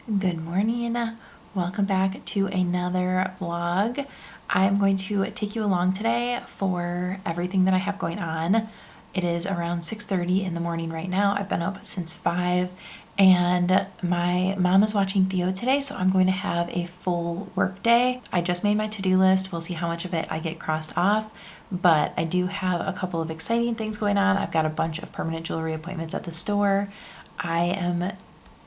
Good morning. Welcome back to another vlog. I'm going to take you along today for everything that I have going on. It is around 6:30 in the morning right now. I've been up since 5 and my mom is watching Theo today, so I'm going to have a full work day. I just made my to-do list. We'll see how much of it I get crossed off, but I do have a couple of exciting things going on. I've got a bunch of permanent jewelry appointments at the store. I am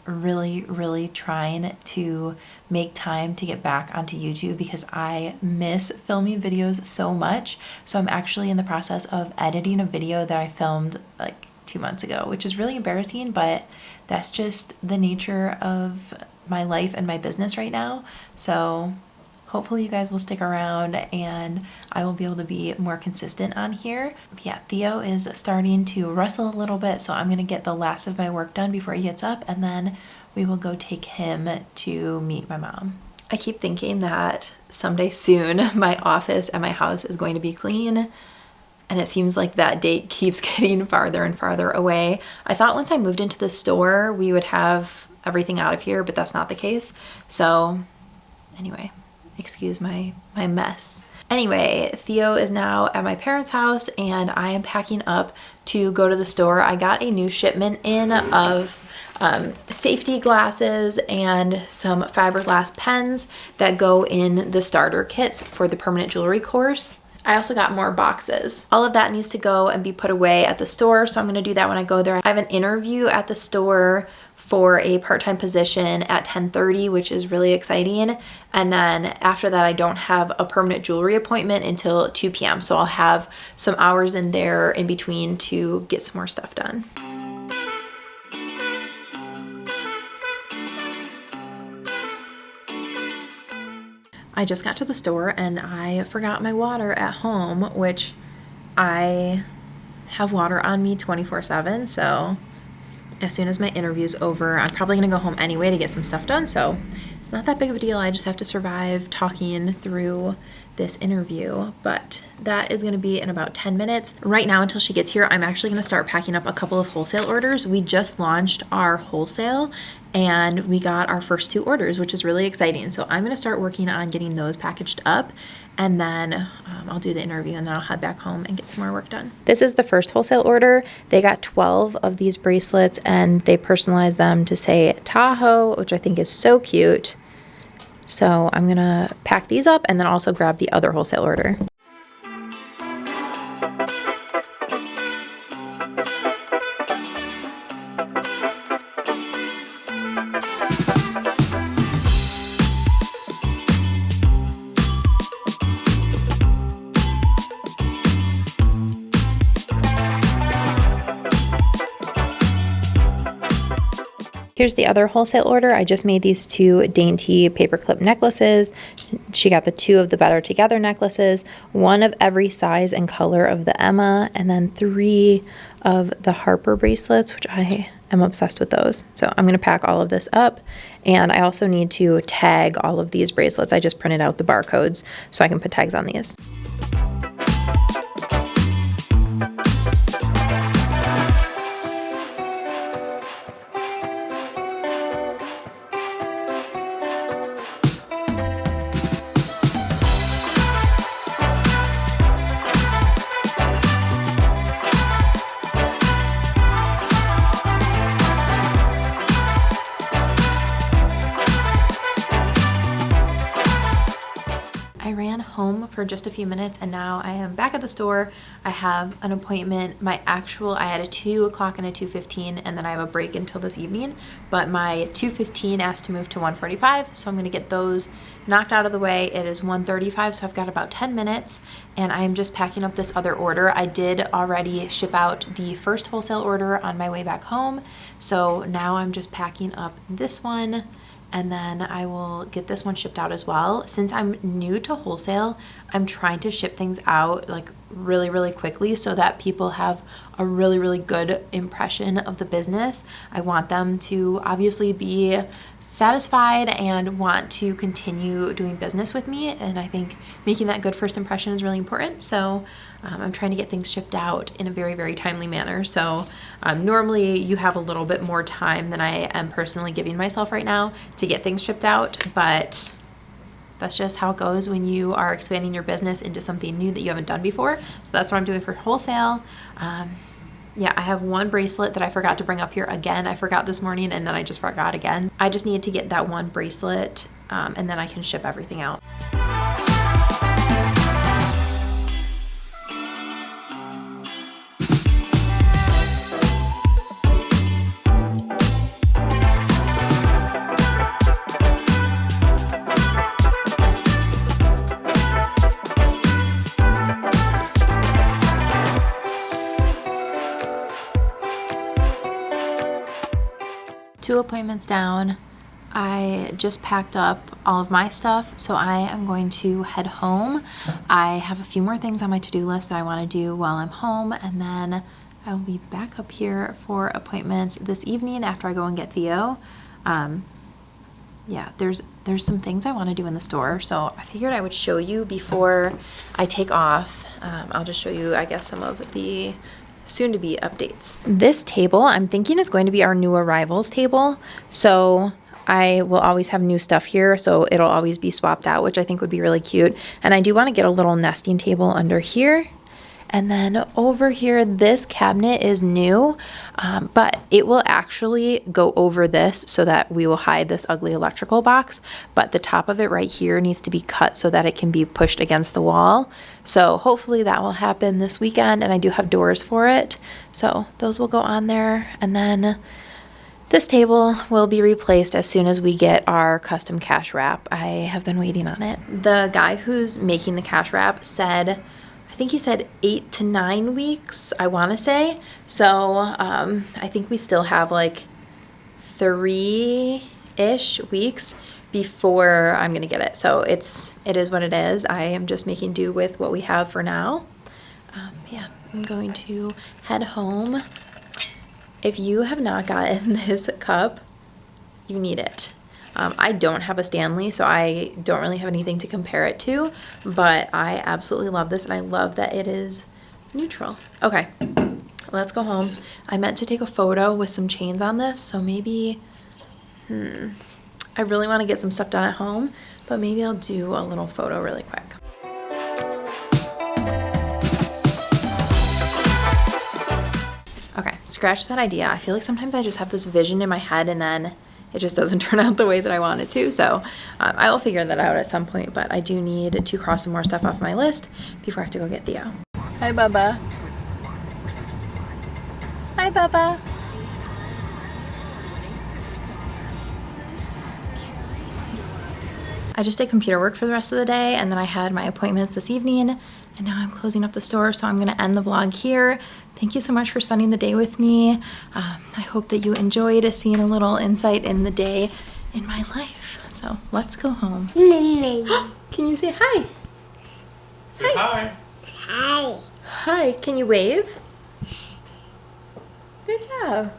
really trying to make time to get back onto YouTube because I miss filming videos so much. So I'm actually in the process of editing a video that I filmed like 2 months ago, which is really embarrassing, but that's just the nature of my life and my business right now. So hopefully you guys will stick around and I will be able to be more consistent on here. But yeah, Theo is starting to wrestle a little bit, so I'm gonna get the last of my work done before he gets up, and then we will go take him to meet my mom. I keep thinking that someday soon my office at my house is going to be clean, and it seems like that date keeps getting farther and farther away. I thought once I moved into the store we would have everything out of here, but that's not the case. So anyway, excuse my mess. Anyway, Theo is now at my parents' house and I am packing up to go to the store. I got a new shipment in of safety glasses and some fiberglass pens that go in the starter kits for the permanent jewelry course. I also got more boxes. All of that needs to go and be put away at the store, so I'm gonna do that when I go there. I have an interview at the store for a part-time position at 10:30, which is really exciting. And then after that, I don't have a permanent jewelry appointment until 2 p.m. So I'll have some hours in there in between to get some more stuff done. I just got to the store and I forgot my water at home, which I have water on me 24/7. So as soon as my interview's over, I'm probably gonna go home anyway to get some stuff done, so it's not that big of a deal. I just have to survive talking through this interview, but that is gonna be in about 10 minutes. Right now, until she gets here, I'm actually gonna start packing up a couple of wholesale orders. We just launched our wholesale and we got our first 2 orders, which is really exciting. So I'm gonna start working on getting those packaged up, and then I'll do the interview and then I'll head back home and get some more work done. This is the first wholesale order. They got 12 of these bracelets and they personalized them to say Tahoe, which I think is so cute. So I'm gonna pack these up and then also grab the other wholesale order. Here's the other wholesale order. I just made these 2 dainty paperclip necklaces. She got the 2 of the Better Together necklaces, 1 of every size and color of the Emma, and then 3 of the Harper bracelets, which I am obsessed with those. So I'm gonna pack all of this up, and I also need to tag all of these bracelets. I just printed out the barcodes so I can put tags on these. I ran home for just a few minutes and now I am back at the store. I have an appointment. I had a 2 o'clock and a 2:15, and then I have a break until this evening, but my 2:15 asked to move to 1:45, so I'm gonna get those knocked out of the way. It is 1:35, so I've got about 10 minutes and I'm just packing up this other order. I did already ship out the first wholesale order on my way back home, so now I'm just packing up this one, and then I will get this one shipped out as well. Since I'm new to wholesale, I'm trying to ship things out like really quickly so that people have a really good impression of the business. I want them to obviously be satisfied and want to continue doing business with me, and I think making that good first impression is really important. So I'm trying to get things shipped out in a very, very timely manner. So normally you have a little bit more time than I am personally giving myself right now to get things shipped out, but that's just how it goes when you are expanding your business into something new that you haven't done before. So that's what I'm doing for wholesale. Yeah, I have one bracelet that I forgot to bring up here again. I forgot this morning and then I just forgot again. I just need to get that one bracelet and then I can ship everything out. 2 appointments down. I just packed up all of my stuff, so I am going to head home. I have a few more things on my to-do list that I want to do while I'm home, and then I will be back up here for appointments this evening after I go and get Theo. Yeah, there's some things I want to do in the store, so I figured I would show you before I take off. I'll just show you, I guess, some of the soon-to-be updates. This table, I'm thinking, is going to be our new arrivals table, so I will always have new stuff here, so it'll always be swapped out, which I think would be really cute. And I do want to get a little nesting table under here. And then over here, this cabinet is new, but it will actually go over this so that we will hide this ugly electrical box. But the top of it right here needs to be cut so that it can be pushed against the wall. So hopefully that will happen this weekend, and I do have doors for it. So those will go on there. And then this table will be replaced as soon as we get our custom cash wrap. I have been waiting on it. The guy who's making the cash wrap said, I think he said 8 to 9 weeks, I want to say. So I think we still have like 3-ish weeks before I'm gonna get it. So it is what it is. I am just making do with what we have for now. Yeah, I'm going to head home. If you have not gotten this cup, you need it. I don't have a Stanley, so I don't really have anything to compare it to, but I absolutely love this, and I love that it is neutral. Okay, let's go home. I meant to take a photo with some chains on this, so maybe, I really want to get some stuff done at home, but maybe I'll do a little photo really quick. Okay, scratch that idea. I feel like sometimes I just have this vision in my head and then it just doesn't turn out the way that I want it to. So I will figure that out at some point, but I do need to cross some more stuff off my list before I have to go get Theo. Hi, Bubba. Hi, Bubba. I just did computer work for the rest of the day, and then I had my appointments this evening, and now I'm closing up the store, so I'm gonna end the vlog here. Thank you so much for spending the day with me. I hope that you enjoyed seeing a little insight in the day in my life. So let's go home. Can you say hi? Hi. Hi. Hi. Can you wave? Good job.